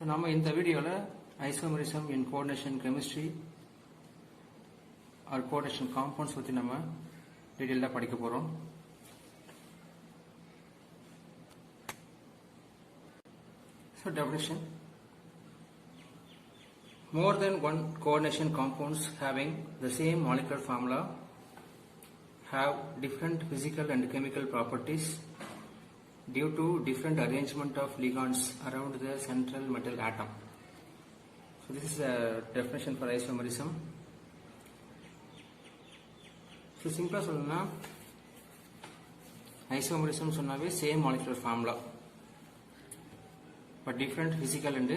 நாம இந்த வீடியோல ஐசோமரிசம் இன் coordination chemistry R coordination compounds பத்தி நம்ம டீடைலா படிக்க போறோம். So definition: more than one coordination compounds having the same molecular formula have different physical and chemical properties due to different arrangement of ligands around the central metal atom. So this is a definition for isomerism. So simple சொல்லணும்னா isomerism சொன்னாவே same molecular formula but different physical and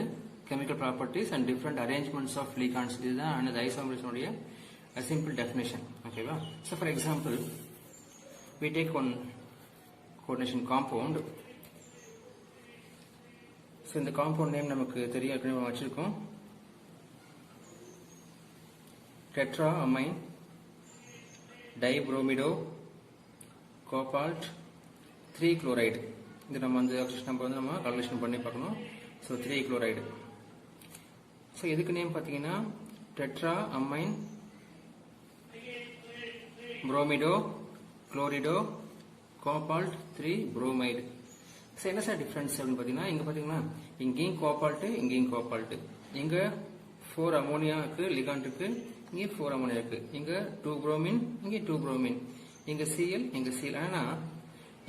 chemical properties and different arrangements of ligands. இதுதான் அந்த isomerism உடைய a simple definition. ஓகேவா? So for example, we take one coordination compound. So இந்த compound name நமக்கு தெரியும், ஏற்கனவே வச்சிருக்கோம். Tetraamine dibromido cobalt 3 chloride. இது நம்ம அந்த நம்பர் வந்து நம்ம கால்குலேஷன் பண்ணி பார்க்கணும். So 3 chloride. ஸோ இதுக்கு நேம் பார்த்தீங்கன்னா டெட்ராஅமைன் புரோமிடோ குளோரிடோ கோபால்ட் 3 புரோமைடு. ஸோ என்ன சார் டிஃப்ரென்ஸ் அப்படின்னு பார்த்தீங்கன்னா, இங்கே பார்த்தீங்கன்னா இங்கேயும் கோபால்ட்டு இங்கேயும் கோபால்ட்டு, இங்கே 4 அமோனியா இருக்கு லிகாண்ட் இருக்கு, இங்கே 4 அமோனியா இருக்கு, இங்கே 2 புரோமின் இங்கே 2 புரோமின், இங்கே சிஎல் இங்கே சிஎல். ஆனால்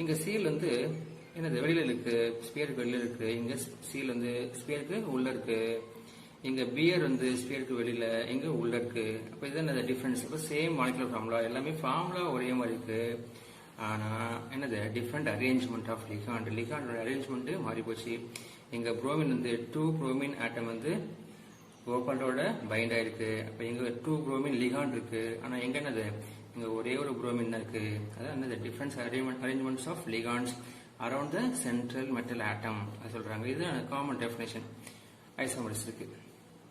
இங்கே சிஎல் வந்து என்னது வெளியில இருக்கு, ஸ்பியருக்கு வெளியில இருக்கு, இங்க சீல் வந்து ஸ்பியருக்கு உள்ள இருக்கு, இங்க பியர் வந்து ஸ்பியருக்கு வெளியில இங்க உள்ள இருக்கு. அப்ப இதுதான் அந்த டிஃபரன்ஸ். இப்போ சேம் மாலிகுலர் ஃபார்முலா, எல்லாமே ஃபார்முலா ஒரே மாதிரி இருக்கு, ஆனா என்னது டிஃப்ரெண்ட் அரேஞ்ச்மெண்ட் ஆஃப் லிகாண்ட். லிகாண்டோட அரேஞ்ச்மெண்ட் மாறி போச்சு. இங்க புரோமின் வந்து 2 புரோமின் ஆட்டம் வந்து கோபால்டோட பைண்ட் ஆயிருக்கு. அப்ப இங்க 2 புரோமின் லிகாண்ட் இருக்கு, ஆனா எங்க என்னது இங்க ஒரே ஒரு புரோமின் தான் இருக்கு. அதான் என்னது difference arrangements of ligands around the central metal atom சொல்றாங்க. இது காமன் டெஃபினேஷன் ஐசோமரிசத்துக்கு.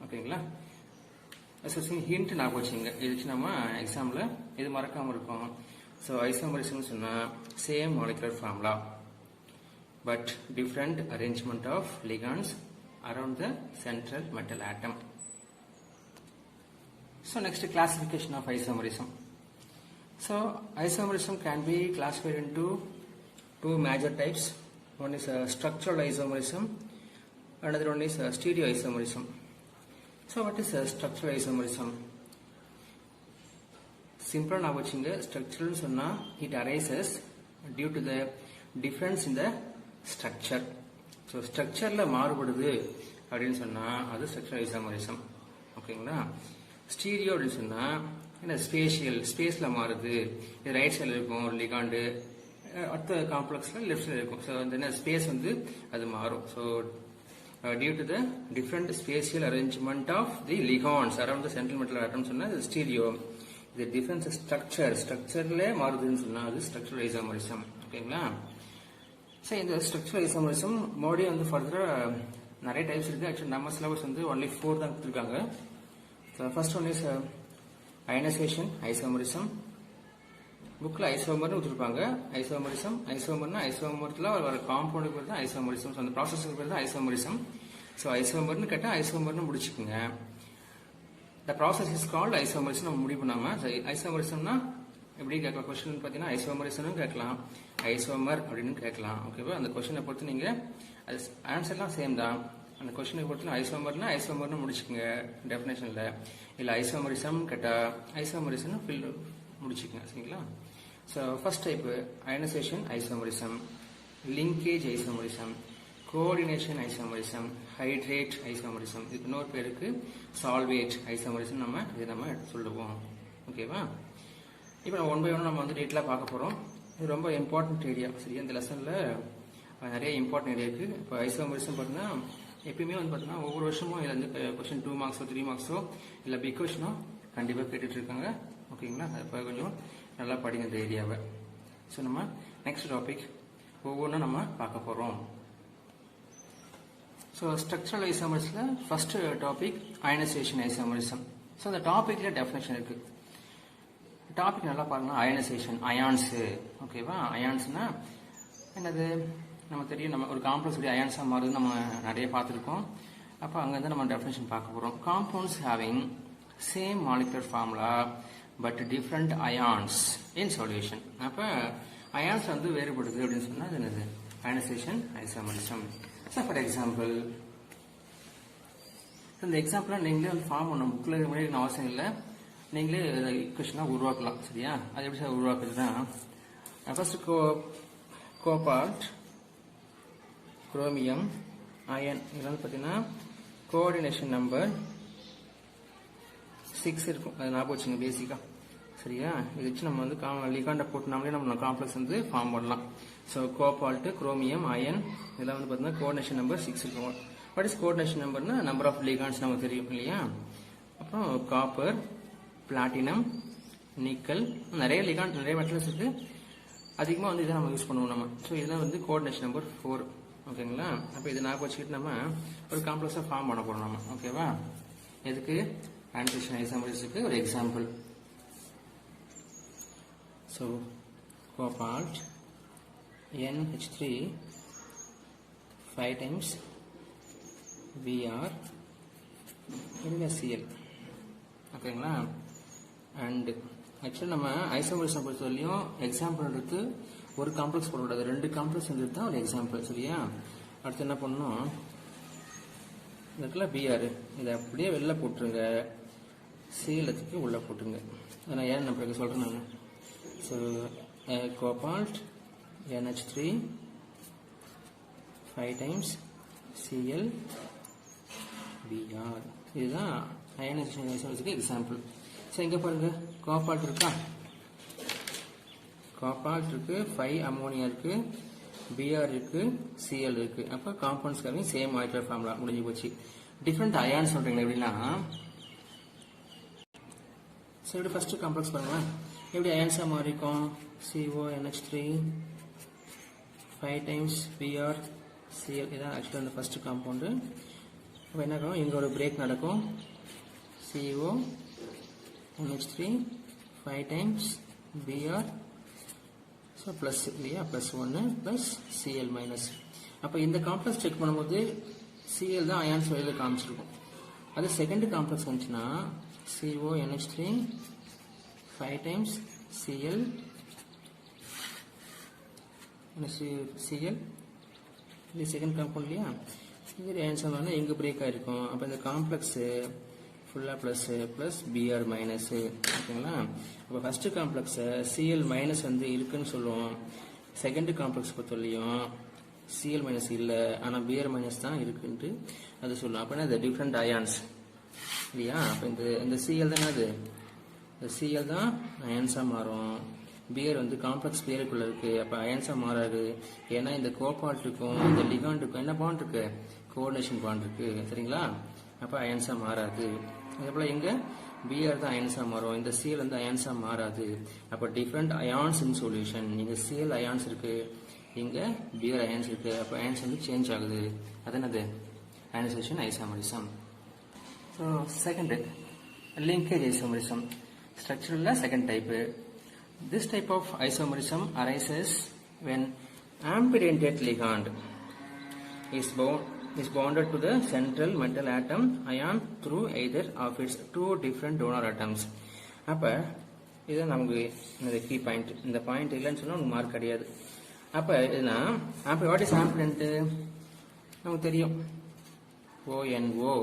ஓகேங்களா? ஹிண்ட் நான் வச்சுங்க, இதுக்கு நம்ம எக்ஸாம்ல இது மறக்காம இருக்கும். ஸோ ஐசோமரிசம் சொன்னா same molecular formula but different arrangement of ligands around the central metal atom. So next classification of isomerism. So isomerism can be classified into two major types. One is structural isomerism, another one is stereoisomerism. So what is structural isomerism? Simple na vachinga, structural sonna it arises due to the difference in the structure. So structure la maarubududhu appdin sonna adu structural isomerism. ஓகேங்களா? Stereo அப்படி சொன்னா என்ன spatial, ஸ்பேஸ்ல மாறுது. இது right சைடில் இருக்கும் ligand, அடுத்த காம்ப்ளெக்ஸ்ல லெஃப்ட் சைடு இருக்கும். ஸோ அந்த ஸ்பேஸ் வந்து அது மாறும். So due to the different spatial arrangement of the ligands around the central metal atom சொன்னா அது ஸ்டீரியோ. இது டிஃபரன்ஸ் ஸ்ட்ரக்சர்ல மாறுதுன்னு சொன்னா அது ஸ்ட்ரக்சரல் ஐசோமரிசம். ஓகேங்களா? ஸோ இந்த ஸ்ட்ரக்சரல் ஐசோமரிசம் மறுபடியும் வந்து ஃபர்தரா நிறைய டைப்ஸ் இருக்கு. ஆக்சுவலி நம்ம சிலபஸ் வந்து ஒன்லி 4 தான் கொடுத்துருக்காங்க. So first one is ionisation isomerism. புக்ல ஐசோமர்னு கொடுத்துருப்பாங்க. ஐசோமரிசம், ஐசோமர்னா ஐசோமர்ல வர காம்பவுண்டுக்கு பேர் தான் ஐசோமரிசம். அந்த ப்ராசஸ்க்கு பேர் தான் ஐசோமரிசம். ஸோ ஐசோமர்னு கேட்டா ஐசோமர்னு முடிச்சுக்கோங்க. The process is called isomerism நம்ம முடிவு பண்ணாம. ஐசோமரிசம்னா எப்படி கேட்கலாம் கொஸ்டின் பார்த்தீங்கன்னா ஐசோமரிசம்னு கேட்கலாம், ஐசோமர் அப்படின்னு கேட்கலாம். ஓகேவா? அந்த கொஸ்டினை பொறுத்து நீங்க ஆன்சர்லாம் சேம் தான். அந்த கொஸ்டினை பொறுத்து ஐசோமர்னா ஐசோமர்னு முடிச்சுக்கோங்க டெஃபினேஷன்ல. இல்ல ஐசோமரிசம் கேட்டா ஐசோமரிசம் ஃபில் முடிச்சுக்கோங்க. சரிங்களா? So first type ionization isomerism, linkage isomerism, coordination isomerism, hydrate isomerism. இதுக்கு இன்னொரு பேருக்கு சால்வேட் ஐசோமரிசம் இதை நம்ம சொல்லுவோம். ஓகேவா? இப்போ நம்ம 1 by 1 நம்ம வந்து டீட்டெயிலாக பார்க்க போறோம். இது ரொம்ப இம்பார்ட்டன்ட் ஏரியா. சரியா? இந்த லெசன்ல நிறைய இம்பார்ட்டன்ட் ஏரியா இருக்கு. இப்போ ஐசோமரிசம் பார்த்தீங்கன்னா எப்பயுமே வந்து பார்த்தீங்கன்னா ஒவ்வொரு வருஷமும் இதுல இருந்து கொஸ்டின் 2 மார்க்ஸோ 3 மார்க்ஸோ இல்லை பிக் கொஸ்டினோ கண்டிப்பாக கேட்டுட்டு இருக்காங்க. ஓகேங்களா? இப்போ கொஞ்சம் நல்லா படிங்க இந்த ஏரியாவை. ஸோ நம்ம நெக்ஸ்ட் டாபிக் ஒவ்வொன்றும் நம்ம பார்க்க போறோம். ஸோ ஸ்ட்ரக்சரல் ஐசோமரிசம்ல first topic ionization isomerism. So அந்த டாபிக்ல டெஃபினேஷன் இருக்கு. டாபிக் நல்லா பாருங்க. Ionization ions. ஓகேவா? அயான்ஸ்னா என்னது? நமக்கு தெரியும், நம்ம ஒரு காம்ப்ளெக்ஸ் அயான்ஸா மாறுது நம்ம நிறைய பார்த்துருக்கோம். அப்போ அங்கேருந்து நம்ம டெஃபினேஷன் பார்க்க போகிறோம். Compounds having same molecular formula but different ions in solution. அப்போ அயான்ஸ் வந்து வேறுபடுது அப்படின்னு சொன்னால் அது என்னது? Ionisation isomerism. So for example இந்த எக்ஸாம்பிளாக நீங்களே வந்து ஃபார்ம் பண்ண புக்கில் முன்னாடி அவசியம் இல்லை, நீங்களே ஈக்குவேஷனாக உருவாக்கலாம். சரியா? அது எப்படி சார் உருவாக்குறதுன்னா, ஃபர்ஸ்ட் கோபால்ட், குரோமியம், அயன் இதெல்லாம் பார்த்தீங்கன்னா கோஆர்டினேஷன் நம்பர் 6 இருக்கும். அது ஞாபகம் வச்சுங்க பேசிக்காக. சரியா? இது வச்சு நம்ம வந்து லிகாண்டை போட்டு நம்மளே நம்ம காம்ப்ளெக்ஸ் வந்து ஃபார்ம் பண்ணலாம். ஸோ கோபால்ட், குரோமியம், அயன் இதெல்லாம் வந்து பார்த்தீங்கன்னா கோஆர்டினேஷன் நம்பர் 6 இருக்கும். வாட் இஸ் கோஆர்டினேஷன் நம்பர்னா நம்பர் ஆஃப் லிகாண்ட்ஸ் நமக்கு தெரியும் இல்லையா? அப்புறம் காப்பர், பிளாட்டினம், நிக்கல், நிறைய லிகாண்ட் நிறைய மெட்டல்ஸ் இருக்கு. அதிகமாக வந்து இதை நம்ம யூஸ் பண்ணுவோம் நம்ம. ஸோ இதெல்லாம் வந்து கோஆர்டினேஷன் நம்பர் 4. ஓகேங்களா? அப்போ இதை ஞாபகம் வச்சுக்கிட்டு நம்ம ஒரு காம்ப்ளெக்ஸாக ஃபார்ம் பண்ண போகிறோம் நம்ம. ஓகேவா? எதுக்கு? அயனைசேஷன் ஐசோமரிசத்துக்கு ஒரு example. So cobalt NH3 5 times Br இல்லை Cl. ஓகேங்களா? அண்ட் ஆக்சுவலாக நம்ம ஐசோமரிசம் பொறுத்த வரையும் எக்ஸாம்பிள் எடுத்து ஒரு காம்ப்ளெக்ஸ் போடக்கூடாது, 2 காம்ப்ளெக்ஸ் எடுத்து தான் ஒரு எக்ஸாம்பிள். சரியா? அடுத்து என்ன பண்ணணும், இதுக்குள்ள Br இதை அப்படியே வெளில போட்டுருங்க, Cl உள்ளே போட்டுருங்க. நான் ஏன் நம்ம சொல்கிறேன் நான். So cobalt NH3 5 times Cl Br இதுதான் அயனைசேஷன் ஐசோமரிசத்துக்கு எக்ஸாம்பிள். ஸோ இங்கே பாருங்க, கோபால்ட் இருக்கா? கோபால்ட் இருக்கு, 5 அமோனியா இருக்கு, Br இருக்கு, Cl இருக்கு. அப்போ compounds having same molecular formula முடிஞ்சு போச்சு. டிஃப்ரெண்ட் அயான்ஸ் சொல்றீங்களா எப்படின்னா, ஸோ இப்படி ஃபர்ஸ்ட் காம்ப்ளெக்ஸ் பாருங்க எப்படி அயான்ஸாக மாறிக்கும். CONH3 5 times Br Cl இதான் ஆக்சுவலாக அந்த ஃபர்ஸ்ட் காம்பவுண்டு. அப்போ என்ன ஆகும், இங்கே ஒரு பிரேக் நடக்கும். CONH3 5 times Br so plus இல்லையா, +1 ப்ளஸ் Cl மைனஸ். அப்போ இந்த காம்ப்ளெக்ஸ் செக் பண்ணும்போது Cl தான் அயான்ஸ் வெளியில் காமிச்சிருக்கும். அது செகண்ட் காம்ப்ளெக்ஸ் வந்துச்சுன்னா CONH3 5 times Cl இது செகண்ட் காம்பவுண்ட் இல்லையா, இது ஆன்சர் வந்து எங்கே பிரேக் ஆகிருக்கும். அப்போ இந்த காம்ப்ளெக்ஸ் ஃபுல்லாக ப்ளஸ் Br மைனஸ். ஓகேங்களா? அப்போ ஃபர்ஸ்ட் காம்ப்ளெக்ஸை Cl மைனஸ் வந்து இருக்குன்னு சொல்லுவோம். செகண்ட் காம்ப்ளெக்ஸ் பொறுத்தவரையும் Cl மைனஸ் இல்லை, ஆனால் Br மைனஸ் தான் இருக்குன்ட்டு அது சொல்லுவோம். அப்படின்னா இது டிஃப்ரெண்ட் அயான்ஸ் இல்லையா? அப்போ இந்த Cl தான் அது, இந்த Cl தான் அயன்ஸாக மாறும். Br வந்து காம்ப்ளெக்ஸ் பேருக்குள்ள இருக்கு, அப்போ அயன்ஸாக மாறாது. ஏன்னா இந்த கோபால்ட்டுக்கும் இந்த லிகாண்டுக்கும் என்ன பாண்ட் இருக்கு? கோஆர்டினேஷன் பாண்ட் இருக்கு. சரிங்களா? அப்போ அயன்ஸாக மாறாது. அதே போல் இங்கே Br தான் அயன்ஸாக மாறும், இந்த Cl வந்து அயன்ஸாக மாறாது. அப்போ டிஃப்ரெண்ட் அயான்ஸ் இன் சொல்யூஷன். இங்கே Cl அயான்ஸ் இருக்கு, இங்கே Br அயான்ஸ் இருக்கு. அப்போ அயான்ஸ் வந்து சேஞ்ச் ஆகுது. அது என்னது? Ionisation isomerism. So second linkage isomerism. Structural second type. This type of isomerism arises when amphidentate ligand is bonded to the central metal atom ion through either of its 2 different donor atoms. அப்ப இது நமக்கு இந்த key point. இந்த point இல்லைன்னு சொன்னா உங்களுக்கு mark கிடையாது. அப்ப இதுனா வாட் இஸ் ஆம்பிடென்ட் நமக்கு தெரியும். ONO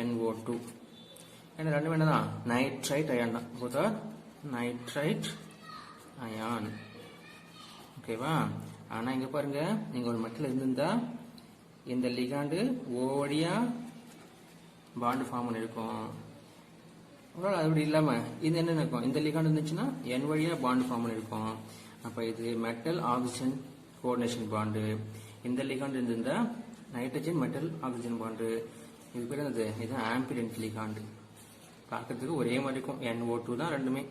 NO2 என்ன ரெண்டு என்னதான் நைட்ரைட் அயான் தான். Both are nitrite ion. ஓகேவா? ஆனா இங்க பாருங்க, நீங்க ஒரு மெட்டல் இருந்திருந்தா இந்த லிகாண்டு O வழியா பாண்ட் ஃபார்ம் பண்ணிருக்கும். அது அப்படி இல்லாம இது என்ன இருக்கும், இந்த லிகாண்ட் இருந்துச்சுன்னா N வழியா பாண்ட் ஃபார்ம் பண்ணிருக்கும். அப்ப இது மெட்டல் ஆக்சிஜன் கோஆர்டினேஷன் பாண்டு. இந்த லிகாண்ட் இருந்திருந்தா நைட்ரஜன் மெட்டல் ஆக்சிஜன் பாண்டு. இது பேர் என்னது? இது ஆம்பிடென்ட் லிகாண்ட். பார்க்கறதுக்கு ஒரே மாதிரி இருக்கும், NO2 தான் ரெண்டுமே.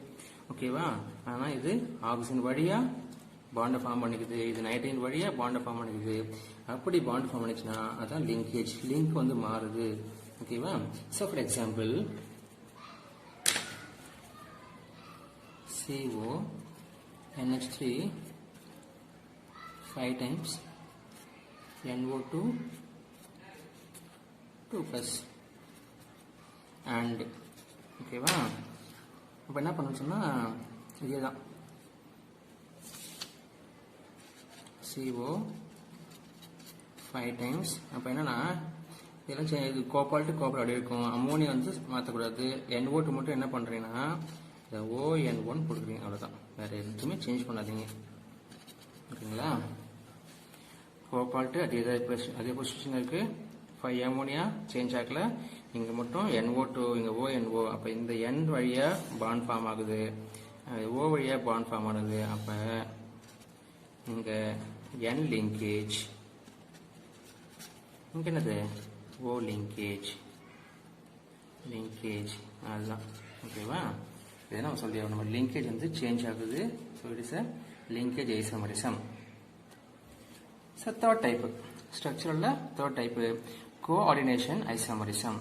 ஓகேவா? ஆனா இது ஆக்சிஜன் வழியா பாண்டை ஃபார்ம் பண்ணிக்குது, இது நைட்ரஜன் வழியா பாண்டை ஃபார்ம் பண்ணிக்குது. அப்படி பாண்ட் ஃபார்ம் பண்ணிச்சுன்னா அதான் லிங்கேஜ். லிங்க் வந்து மாறுது. ஓகேவா? So for example CONH3 5 times NO2 2 plus and ஓகேவா. அப்போ என்ன பண்ணணும்னு சொன்னால் இதே தான் CO 5 டைம்ஸ். அப்போ என்னன்னா இதெல்லாம் இது கோபால்ட்டு கோபால் அப்படி இருக்கும். அமோனியா வந்து மாற்றக்கூடாது. NO2 மட்டும் என்ன பண்ணுறீங்கன்னா இந்த ON1 கொடுக்குறீங்க, அவ்வளோதான். வேறு எதுவுமே சேஞ்ச் பண்ணாதீங்க, ஓகேங்களா. கோபால்ட்டு அதே பொசிஷன் இருக்குது. 5 அமோனியா சேஞ்ச் ஆகல. இங்கே மட்டும் NO2, இங்கே ONO. அப்போ இந்த N வழியாக பாண்ட் ஃபார்ம் ஆகுது, O வழியாக பாண்ட் ஃபார்ம் ஆகுது. அப்போ இங்கே N லிங்கேஜ், இங்கே என்னது O லிங்கேஜ், அதுதான், ஓகேவா. இதை நம்ம சொல்லி நம்ம லிங்கேஜ் வந்து சேஞ்ச் ஆகுது. So it is a linkage isomerism. So third type ஸ்ட்ரக்சரில் third type coordination isomerism.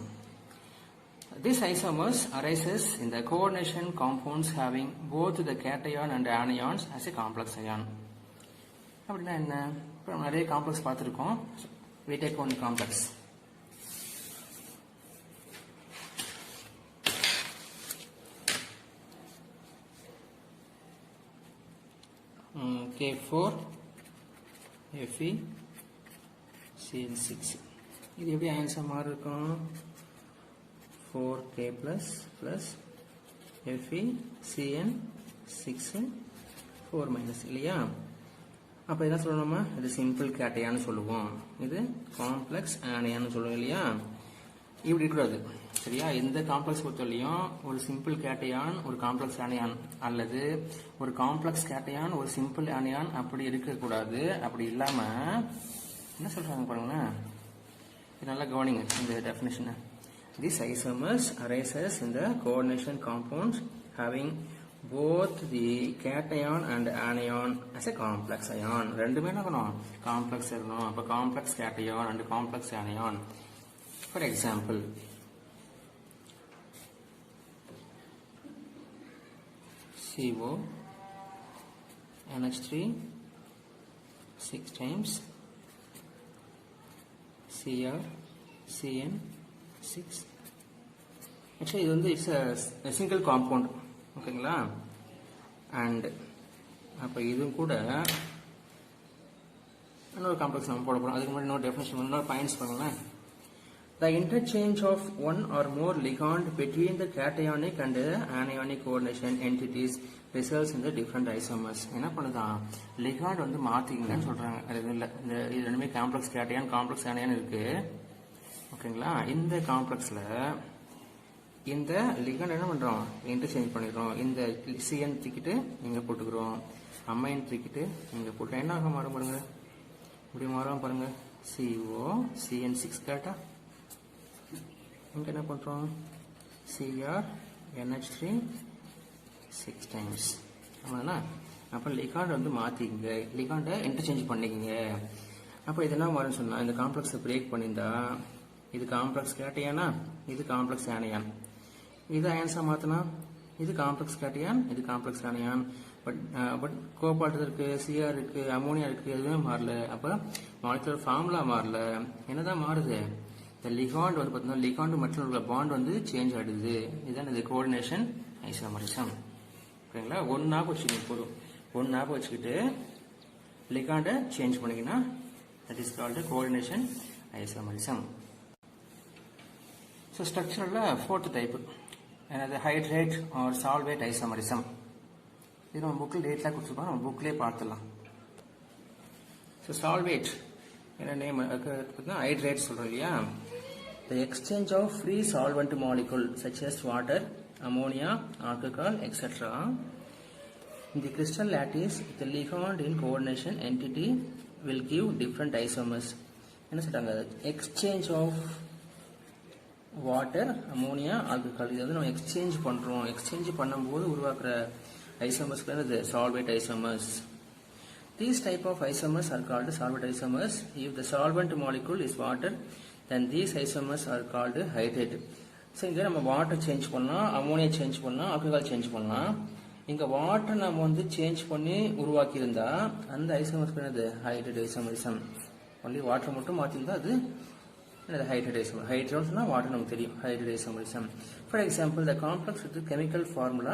This isomers arises in the coordination compounds having both the cation and anions as a complex ion. அப்படின்னா என்ன? இப்போ நம்ம நிறைய complex பார்த்துருக்கோம். We take one complex. K4 Fe Cl6. இது எப்படி அயன்ஸாக மாறி இருக்கும்? 4K plus Fe Cn6 4 minus இல்லையா. அப்போ என்ன சொல்லணுமா? இது சிம்பிள் கேட்டையான்னு சொல்லுவோம், இது காம்ப்ளெக்ஸ் ஆனியான்னு சொல்லுவோம் இல்லையா. இப்படி இருக்கக்கூடாது, சரியா. இந்த காம்ப்ளெக்ஸ் பொறுத்தவரையும் ஒரு சிம்பிள் கேட்டையான் ஒரு காம்ப்ளெக்ஸ் ஆனியான், அல்லது ஒரு காம்ப்ளெக்ஸ் கேட்டையான் ஒரு சிம்பிள் ஆனியான் அப்படி இருக்கக்கூடாது. அப்படி இல்லாமல் என்ன சொல்கிறாங்க பாருங்களேன், இது நல்லா கவனிங்க இந்த டெஃபினேஷனை. This isomers arises in the coordination compounds having both the cation and anion as a complex ion. ரெண்டுமே என்ன பண்ணணும்? காம்ப்ளெக்ஸ் இருக்கணும். அப்போ complex cation and complex anion. For example, CO NH3 6 times Cr Cn 6. Actually இது வந்து it's single compound, ஓகேங்களா. And அப்போ இதுவும் கூட இன்னொரு காம்ப்ளெக்ஸ் நம்ம போட போகிறோம். அதுக்கு முன்னாடி இன்னொரு டெஃபினேஷன், இன்னொரு பாயிண்ட்ஸ் பண்ணுங்களேன். The interchange of one or more ligand between the cationic and anionic coordination entities results in the different isomers. என்ன பண்ணுதான்? லிகாண்ட் வந்து மாற்றிங்கன்னு சொல்கிறாங்க. அது இல்லை, இந்த இது ரெண்டுமே காம்ப்ளெக்ஸ் கேட்டையான் காம்ப்ளெக்ஸ் ஆனியான் இருக்கு, ஓகேங்களா. இந்த காம்ப்ளெக்ஸில் இந்த லிகாண்ட் என்ன பண்ணுறோம்? இன்டர்சேஞ்ச் பண்ணிடுறோம். இந்த சிஎன் தூக்கிட்டு இங்கே போட்டுக்கிறோம், அம்மைன் தூக்கிட்டு இங்கே போட்டுறோம். என்ன ஆக மாறும் பாருங்க, இப்படி மாறும் பாருங்க. CO CN6 கேட்டா இங்கே என்ன பண்ணுறோம்? Cr NH3 6 times. ஆமாண்ணா. அப்போ லிகாண்ட் வந்து மாற்றிங்க, லிகாண்டை இன்டர்சேஞ்ச் பண்ணிக்கிங்க. அப்போ இது என்ன மாறுன்னு சொன்னால், இந்த காம்ப்ளெக்ஸை பிரேக் பண்ணியிருந்தா இது காம்ப்ளெக்ஸ் கேட்டையானா, இது காம்ப்ளெக்ஸ் ஆனியான். இது அயன்ஸாக மாற்றினா இது காம்ப்ளெக்ஸ் கேட்டையான், இது காம்ப்ளெக்ஸ் ஆனியான். பட் கோபால்ட் இருக்குது, Cr இருக்குது, அமோனியா இருக்குது, எதுவுமே மாறல. அப்போ மாலிகுலர் ஃபார்முலா மாறல. என்னதான் மாறுது? இந்த லிகாண்ட் வந்து பார்த்தீங்கன்னா லிகாண்டு மற்றும் உள்ள பாண்ட் வந்து சேஞ்ச் ஆகிடுது. இதுதான் இது கோஆர்டினேஷன் ஐசோமரிசம், ஓகேங்களா. ஒன்றா வச்சுக்கிட்டு போதும், ஒன்றா வச்சுக்கிட்டு லிகாண்டை சேஞ்ச் பண்ணிக்கினா that is called coordination isomerism. So ஸ்ட்ரக்சரில் ஃபோர்த் டைப்பு என்னது? Hydrate or solvate isomerism. இது நம்ம புக்கில் டேட்லாம் கொடுத்துருக்கோம், நம்ம புக்லேயே பார்த்துடலாம். ஸோ சால்வேட் என்ன நேம்? ஹைட்ரேட் சொல்கிறோம் இல்லையா. The exchange of free solvent molecule such as water, ammonia, alcohol, etc. in the crystal lattice, the ligand in coordination entity will give different isomers. என்ன சொல்றாங்க? Exchange of water, ammonia, alcohol இது வந்து நம்ம exchange பண்ணுறோம். Exchange பண்ணும்போது உருவாக்குற ஐசோமர்ஸ்க்கு என்னது? சால்வேட் isomers. These type of isomers are called solvent isomers. If the solvent molecule is water, then these isomers are called hydrate. So இங்கே நம்ம வாட்டர் சேஞ்ச் பண்ணலாம், அமோனியா சேஞ்ச் பண்ணலாம், ஆல்கஹால் சேஞ்ச் பண்ணலாம். இங்கே வாட்டர் நம்ம வந்து சேஞ்ச் பண்ணி உருவாக்கி இருந்தா அந்த ஐசோமர்ஸ் என்னது? Hydrate isomerism. ஒன்லி வாட்டர் மட்டும் மாற்றிருந்தா அது and the hydrated isomer. Hydrated is water நமக்கு தெரியும். Hydrated isomerism. For example, the complex with the chemical formula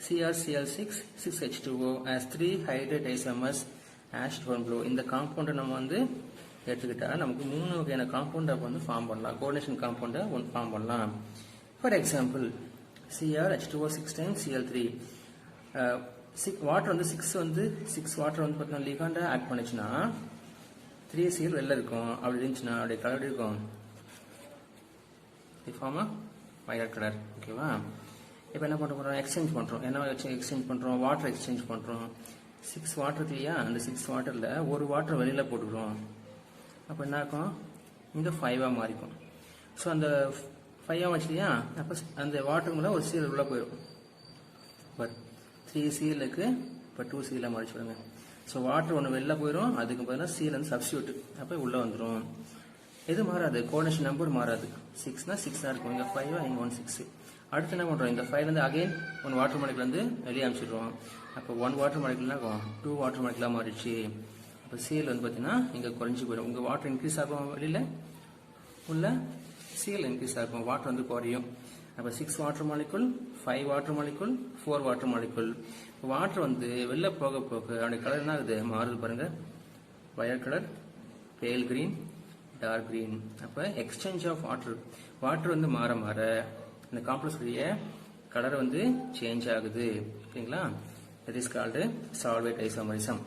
CrCl6 6H2O has 3 hydrated isomers as shown below. இந்த காம்பவுண்ட் நம்ம வந்து எடுத்துக்கிட்டா நமக்கு 3 வகையான காம்பவுண்ட் வந்து ஃபார்ம் பண்ணலாம். கோஆர்டினேஷன் காம்பவுண்ட் ஒன் ஃபார்ம் பண்ணலாம். For example, CrH2O 6 times Cl3. Water வந்து 6 வாட்டர் வந்து பார்த்தீங்கன்னா லிகாண்டா ஆட் பண்ணிச்சுன்னா 3Cl வெளில இருக்கும். அப்படி இருந்துச்சுன்னா அப்படியே கலர் இருக்கும். Form violet colour. ஓகேவா? இப்போ என்ன பண்ணுறோம்? எக்ஸ்சேஞ்ச் பண்ணுறோம். என்ன எக்ஸ்சேஞ்ச் பண்ணுறோம்? வாட்டர் எக்ஸ்சேஞ்ச் பண்ணுறோம். 6 வாட்டர் இல்லையா? அந்த 6 வாட்டரில் ஒரு வாட்டர் வெளியில் போட்டுக்கிறோம். அப்போ என்ன ஆகும்? இங்கே 5ஆக மாறிக்கும். ஸோ அந்த 5ஆக வச்சுலையா? அப்போ அந்த வாட்டர் மேலே ஒரு Cl உள்ளே போயிடும். பட் 3Clக்கு இப்போ 2Cl மாறிச்சு விடுங்க. ஸோ வாட்டர் ஒன்று வெளில போயிடும். அதுக்கு பார்த்தீங்கன்னா Cl வந்து சப்ஸ்டியூட். அப்போ உள்ளே வந்துடும். எது மாறாது? கோஆர்டினேஷன் நம்பர் மாறாது. 6னா 6 தான் இருக்கும். இங்கே 5 இங்கே 1 6. அடுத்து என்ன பண்ணுறோம்? இந்த 5 வந்து அகைன் 1 வாட்டர் மாலிகுல் வந்து வெளியே அனுப்பிச்சிடுறோம். அப்போ 1 வாட்டர் மாலிகுல்னா 2 வாட்டர் மாலிகுலாக மாறிடுச்சு. அப்போ Cl வந்து பார்த்தீங்கன்னா இங்கே குறைஞ்சி போயிடும். உங்கள் வாட்டர் இன்க்ரீஸ் ஆகும், வெளியில் உள்ள Cl இன்க்ரீஸ் ஆகும், வாட்டர் வந்து குறையும். அப்போ 6 water molecule, 5 water molecule, 4 water molecule. Water வந்து வெளில போக போக அவனுடைய கலர் என்ன ஆகுது? மாறுது பாருங்க. வயலட் கலர், பேல் கிரீன், டார்க் கிரீன். அப்போ எக்ஸ்சேஞ்ச் ஆஃப் வாட்டர் வந்து மாற மாற இந்த காம்ப்ளெக்ஸ் உடைய கலர் வந்து சேஞ்ச் ஆகுது. ஓகேங்களா? That is called solvate isomerism.